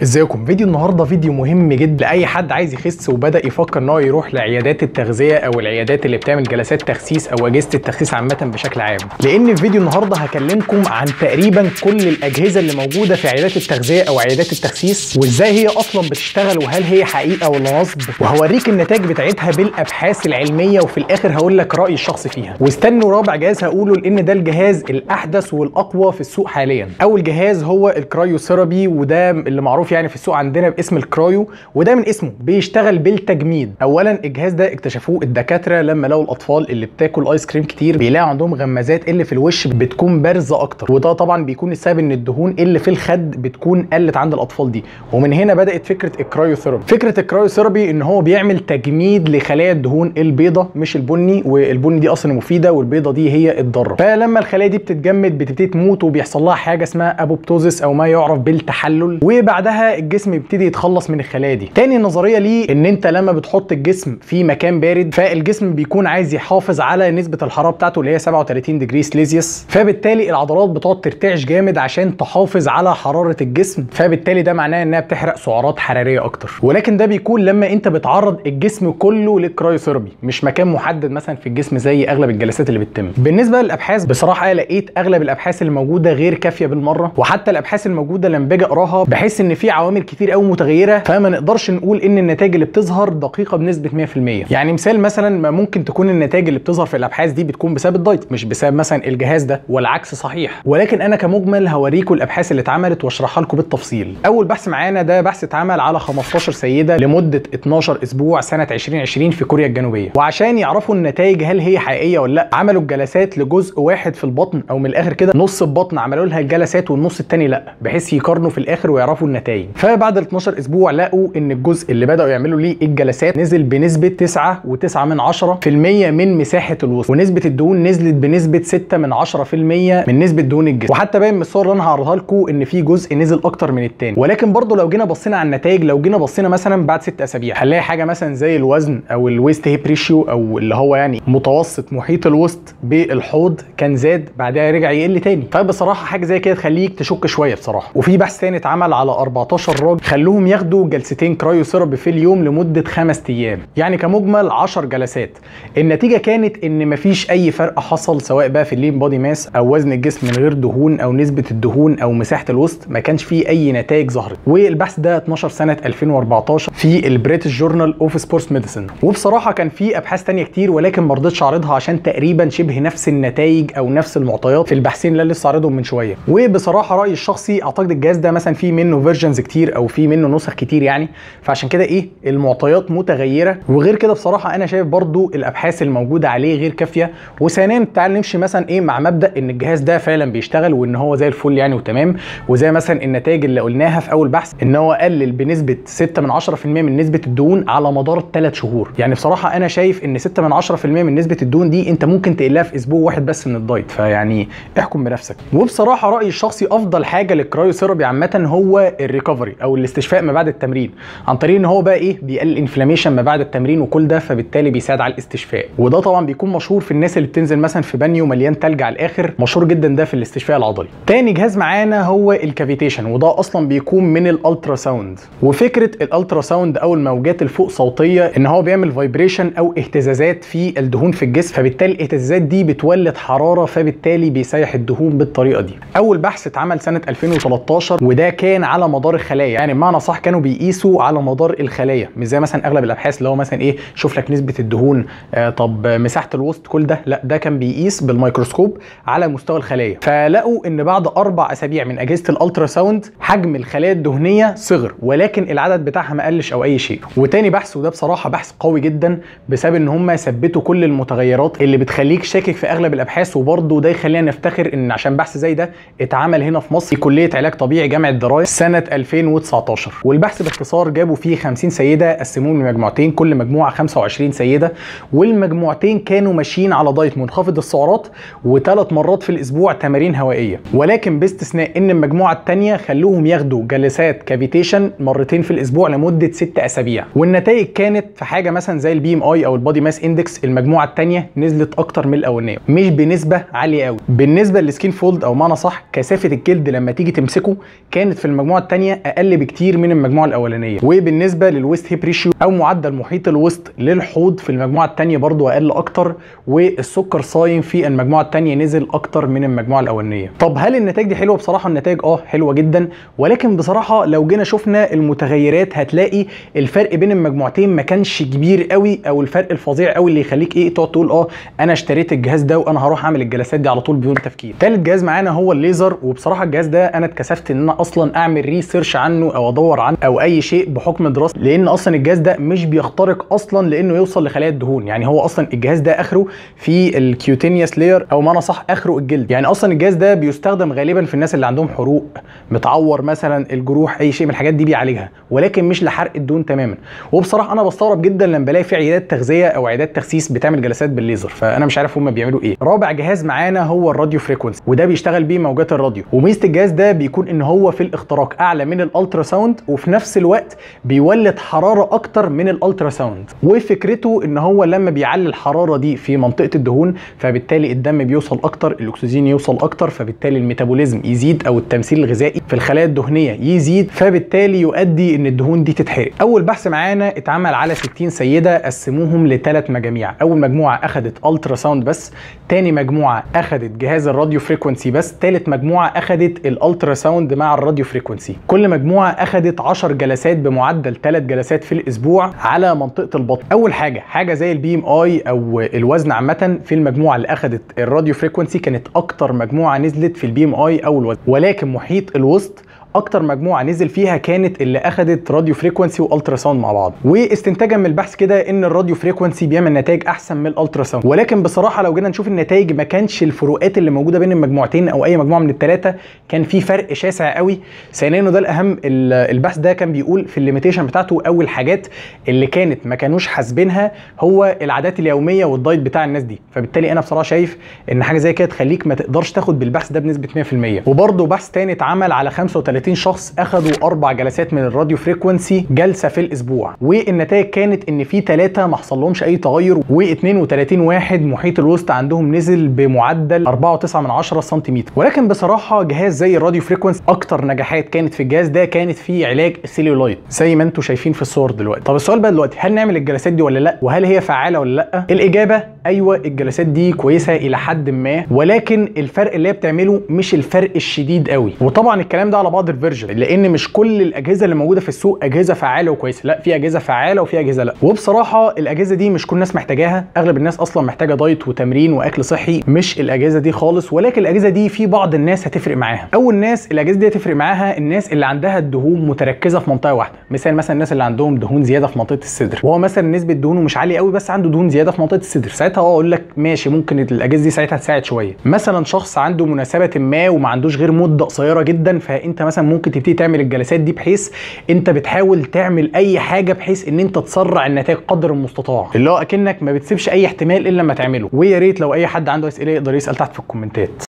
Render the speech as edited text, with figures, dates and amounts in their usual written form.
ازيكم؟ فيديو النهارده فيديو مهم جدا لاي حد عايز يخس وبدا يفكر ان هو يروح لعيادات التغذيه او العيادات اللي بتعمل جلسات تخسيس او اجهزه التخسيس عامه بشكل عام. لان في فيديو النهارده هكلمكم عن تقريبا كل الاجهزه اللي موجوده في عيادات التغذيه او عيادات التخسيس وازاي هي اصلا بتشتغل وهل هي حقيقه ولا نصب، وهوريك النتائج بتاعتها بالابحاث العلميه وفي الاخر هقول لك رايي الشخصي فيها. واستنوا رابع جهاز هقوله لان ده الجهاز الاحدث والاقوى في السوق حاليا. اول جهاز هو الكرايوثيرابي وده اللي معروف يعني في السوق عندنا باسم الكرايو، وده من اسمه بيشتغل بالتجميد. اولا الجهاز ده اكتشفوه الدكاتره لما لقوا الاطفال اللي بتاكل ايس كريم كتير بيلاقوا عندهم غمازات اللي في الوش بتكون بارزه اكتر، وده طبعا بيكون السبب ان الدهون اللي في الخد بتكون قلت عند الاطفال دي. ومن هنا بدات فكره الكرايوثيرابي. فكره الكرايوثيرابي ان هو بيعمل تجميد لخلايا الدهون البيضاء مش البني، والبني دي اصلا مفيده والبيضه دي هي الضاره. فلما الخلايا دي بتتجمد بتبتدي تموت وبيحصل لها حاجه اسمها ابوبتوزيس او ما يعرف بالتحلل، وبعدها الجسم بيبتدي يتخلص من الخلايا دي. تاني نظريه ليه ان انت لما بتحط الجسم في مكان بارد فالجسم بيكون عايز يحافظ على نسبه الحراره بتاعته اللي هي 37 ديجري سليزيوس، فبالتالي العضلات بتقعد ترتعش جامد عشان تحافظ على حراره الجسم، فبالتالي ده معناه انها بتحرق سعرات حراريه اكتر. ولكن ده بيكون لما انت بتعرض الجسم كله للكرايوثيرابي مش مكان محدد مثلا في الجسم زي اغلب الجلسات اللي بتتم. بالنسبه للابحاث بصراحه لقيت اغلب الابحاث اللي موجوده غير كافيه بالمره، وحتى الابحاث الموجوده لما باجي اقراها بحس ان في عوامل كتير قوي متغيره، فما نقدرش نقول ان النتائج اللي بتظهر دقيقه بنسبه 100%. يعني مثال مثلا ما ممكن تكون النتائج اللي بتظهر في الابحاث دي بتكون بسبب الدايت مش بسبب مثلا الجهاز ده، والعكس صحيح. ولكن انا كمجمل هوريكم الابحاث اللي اتعملت واشرحها لكم بالتفصيل. اول بحث معانا ده بحث اتعمل على 15 سيده لمده 12 اسبوع سنه 2020 في كوريا الجنوبيه، وعشان يعرفوا النتائج هل هي حقيقيه ولا لا عملوا الجلسات لجزء واحد في البطن، او من الاخر كده نص البطن عملوا لها الجلسات والنص الثاني لا، بحيث يقارنوا في الاخر ويعرفوا النتائج. فبعد ال 12 اسبوع لقوا ان الجزء اللي بداوا يعملوا ليه الجلسات نزل بنسبه 9.9% من مساحه الوسط، ونسبه الدهون نزلت بنسبه 6% من نسبه دهون الجسم. وحتى باين من الصور اللي انا هعرضها لكم ان في جزء نزل اكتر من الثاني. ولكن برضو لو جينا بصينا على النتائج، لو جينا بصينا مثلا بعد 6 اسابيع هنلاقي حاجه مثلا زي الوزن او الويست هيب ريشيو او اللي هو يعني متوسط محيط الوسط بالحوض كان زاد بعدها رجع يقل تاني. فبصراحه حاجه زي كده تخليك تشك شويه بصراحه. وفي بحث ثاني اتعمل على 14 راجل خلوهم ياخدوا جلستين كرايوثيرابي في اليوم لمده 5 ايام، يعني كمجمل 10 جلسات. النتيجه كانت ان مفيش اي فرق حصل سواء بقى في اللين بودي ماس او وزن الجسم من غير دهون او نسبه الدهون او مساحه الوسط، ما كانش فيه اي نتائج ظهرت. والبحث ده 12 سنه 2014 في البريتش جورنال اوف سبورتس ميديسن. وبصراحه كان في ابحاث ثانيه كتير ولكن ما رضيتش اعرضها عشان تقريبا شبه نفس النتائج او نفس المعطيات في البحثين اللي لسه عارضهم من شويه. وبصراحه رايي الشخصي اعتقد الجهاز ده مثلا فيه منه فيرجنز كتير او فيه منه نسخ كتير يعني، فعشان كده المعطيات متغيره. وغير كده بصراحه انا شايف برضو الابحاث الموجوده عليه غير كافيه. وثانيا تعال نمشي مثلا مع مبدا ان الجهاز ده فعلا بيشتغل وان هو زي الفل يعني وتمام، وزي مثلا النتائج اللي قلناها في اول بحث ان هو قلل بنسبه 6% من نسبه الدهون على مدار 3 شهور. يعني بصراحه انا شايف ان 6% من نسبه الدهون دي انت ممكن تقلها في اسبوع واحد بس من الدايت، فيعني احكم بنفسك. وبصراحه رايي الشخصي افضل حاجه للكرايوثيرابي عامه هو الريكفري او الاستشفاء ما بعد التمرين، عن طريق ان هو بقى بيقلل الانفلاميشن ما بعد التمرين وكل ده، فبالتالي بيساعد على الاستشفاء. وده طبعا بيكون مشهور في الناس اللي بتنزل مثلا في بانيو مليان تلج على الاخر، مشهور جدا ده في الاستشفاء العضلي. تاني جهاز معانا هو الكافيتيشن، وده اصلا بيكون من الالترا ساوند. وفكره الالترا ساوند او الموجات الفوق صوتيه ان هو بيعمل فايبريشن او اهتزازات في الدهون في الجسم، فبالتالي الاهتزازات دي بتولد حراره فبالتالي بيسيح الدهون بالطريقه دي. اول بحث اتعمل سنه 2013 وده كان على مدار الخلايا، يعني بمعنى صح كانوا بيقيسوا على مدار الخلايا مش زي مثلا اغلب الابحاث اللي هو مثلا شوف لك نسبه الدهون طب مساحه الوسط كل ده، لا ده كان بيقيس بالميكروسكوب على مستوى الخلايا. فلقوا ان بعد 4 اسابيع من اجهزه الالترا ساوند حجم الخلايا الدهنيه صغر ولكن العدد بتاعها ما قلش او اي شيء. وتاني بحث وده بصراحه بحث قوي جدا بسبب ان هم ثبتوا كل المتغيرات اللي بتخليك شاكك في اغلب الابحاث، وبرده ده يخلينا نفتخر ان عشان بحث زي ده اتعمل هنا في مصر في كليه علاج طبيعي جامعه درايه سنه 2019. والبحث باختصار جابوا فيه 50 سيده قسموهم لمجموعتين، كل مجموعه 25 سيده، والمجموعتين كانوا ماشيين على دايت منخفض السعرات و3 مرات في الاسبوع تمارين هوائيه، ولكن باستثناء ان المجموعه الثانيه خلوهم ياخدوا جلسات كافيتيشن مرتين في الاسبوع لمده 6 اسابيع. والنتائج كانت في حاجه مثلا زي البي ام اي او البودي ماس اندكس، المجموعه الثانيه نزلت اكتر من الاولانيه مش بنسبه عاليه قوي. بالنسبه للسكين فولد او معنى صح كثافه الجلد لما تيجي تمسكه كانت في المجموعه الثانيه الثانيه اقل بكتير من المجموعه الاولانيه. وبالنسبه للويست هيب ريشيو او معدل محيط الوسط للحوض في المجموعه الثانيه برضو اقل اكتر، والسكر صايم في المجموعه الثانيه نزل اكتر من المجموعه الاولانيه. طب هل النتائج دي حلوه؟ بصراحه النتائج حلوه جدا، ولكن بصراحه لو جينا شفنا المتغيرات هتلاقي الفرق بين المجموعتين ما كانش كبير قوي، او الفرق الفظيع قوي اللي يخليك تقعد تقول انا اشتريت الجهاز ده وانا هروح اعمل الجلسات دي على طول بدون تفكير. ثالث جهاز معانا هو الليزر، وبصراحه الجهاز ده انا اتكسفت ان انا اصلا اعمل ريسيرش عنه او ادور عنه او اي شيء بحكم دراستي، لان اصلا الجهاز ده مش بيخترق اصلا لانه يوصل لخلايا الدهون. يعني هو اصلا الجهاز ده اخره في الكيوتينيوس لاير، او ما انا صح اخره الجلد. يعني اصلا الجهاز ده بيستخدم غالبا في الناس اللي عندهم حروق، متعور مثلا، الجروح، اي شيء من الحاجات دي بيعالجها، ولكن مش لحرق الدهون تماما. وبصراحه انا بستغرب جدا لما بلاقي في عيادات تغذيه او عيادات تخسيس بتعمل جلسات بالليزر، فانا مش عارف هم بيعملوا ايه. رابع جهاز معانا هو الراديو فريكونسي، وده بيشتغل بيه موجات الراديو. وميزه الجهاز ده بيكون ان هو في الاختراق اعلى من الالترا ساوند، وفي نفس الوقت بيولد حراره اكتر من الالترا ساوند. وفكرته ان هو لما بيعلي الحراره دي في منطقه الدهون، فبالتالي الدم بيوصل اكتر، الاكسجين يوصل اكتر، فبالتالي الميتابوليزم يزيد او التمثيل الغذائي في الخلايا الدهنيه يزيد، فبالتالي يؤدي ان الدهون دي تتحرق. اول بحث معانا اتعمل على 60 سيده، قسموهم لثلاث مجاميع. اول مجموعه اخذت الترا ساوند بس، تاني مجموعه اخذت جهاز الراديو فريكونسي بس، ثالث مجموعه اخذت الالترا ساوند مع الراديو فريكونسي. كل مجموعه اخذت 10 جلسات بمعدل 3 جلسات في الاسبوع على منطقه البطن. اول حاجه زي البي ام اي او الوزن عامه، في المجموعه اللي اخذت الراديو فريكونسي كانت اكتر مجموعه نزلت في البي ام اي او الوزن، ولكن محيط الوسط اكتر مجموعه نزل فيها كانت اللي اخذت راديو فريكونسي والترا ساوند مع بعض. واستنتاجا من البحث كده ان الراديو فريكونسي بيعمل نتائج احسن من الالترا ساوند، ولكن بصراحه لو جينا نشوف النتائج ما كانش الفروقات اللي موجوده بين المجموعتين او اي مجموعه من الثلاثه كان في فرق شاسع قوي. ثانيا وده الاهم، البحث ده كان بيقول في الليميتيشن بتاعته او الحاجات اللي كانت ما كانوش حاسبينها هو العادات اليوميه والدايت بتاع الناس دي. فبالتالي انا بصراحه شايف ان حاجه زي كده تخليك ما تقدرش تاخد بالبحث ده بنسبه 100%. وبرده بحث تاني اتعمل على 35 شخص اخذوا 4 جلسات من الراديو فريكونسي جلسه في الاسبوع، والنتائج كانت ان في 3 ما حصلهمش اي تغير، و32 واحد محيط الوسط عندهم نزل بمعدل 4.9 سنتيمتر. ولكن بصراحه جهاز زي الراديو فريكونسي اكتر نجاحات كانت في الجهاز ده كانت في علاج السيلولايت زي ما انتم شايفين في الصور دلوقتي. طب السؤال بقى دلوقتي، هل نعمل الجلسات دي ولا لا؟ وهل هي فعاله ولا لا؟ الاجابه ايوه، الجلسات دي كويسه الى حد ما، ولكن الفرق اللي هي بتعمله مش الفرق الشديد قوي. وطبعا الكلام ده على بعض الفيرجن، لان مش كل الاجهزه اللي موجوده في السوق اجهزه فعاله وكويسه، لا، في اجهزه فعاله وفي اجهزه لا. وبصراحه الاجهزه دي مش كل الناس محتاجاها، اغلب الناس اصلا محتاجه دايت وتمرين واكل صحي، مش الاجهزه دي خالص. ولكن الاجهزه دي في بعض الناس هتفرق معاها. اول ناس الاجهزه دي هتفرق معاها الناس اللي عندها الدهون متركزه في منطقه واحده، مثلا الناس اللي عندهم دهون زياده في منطقه الصدر، وهو مثلا نسبه دهونه مش عاليه قوي بس عنده دهون زياده في منطقه الصدر، ساعتها اقول لك ماشي، ممكن الاجهزه دي ساعتها تساعد شويه. مثلا شخص عنده مناسبه ما وما عندوش غير مده قصيره جدا، فانت مثلا ممكن تبتدي تعمل الجلسات دي بحيث انت بتحاول تعمل اي حاجه بحيث ان انت تسرع النتائج قدر المستطاع، اللي هو اكنك ما بتسيبش اي احتمال الا لما تعمله. ويا ريت لو اي حد عنده اسئله يقدر يسال تحت في الكومنتات.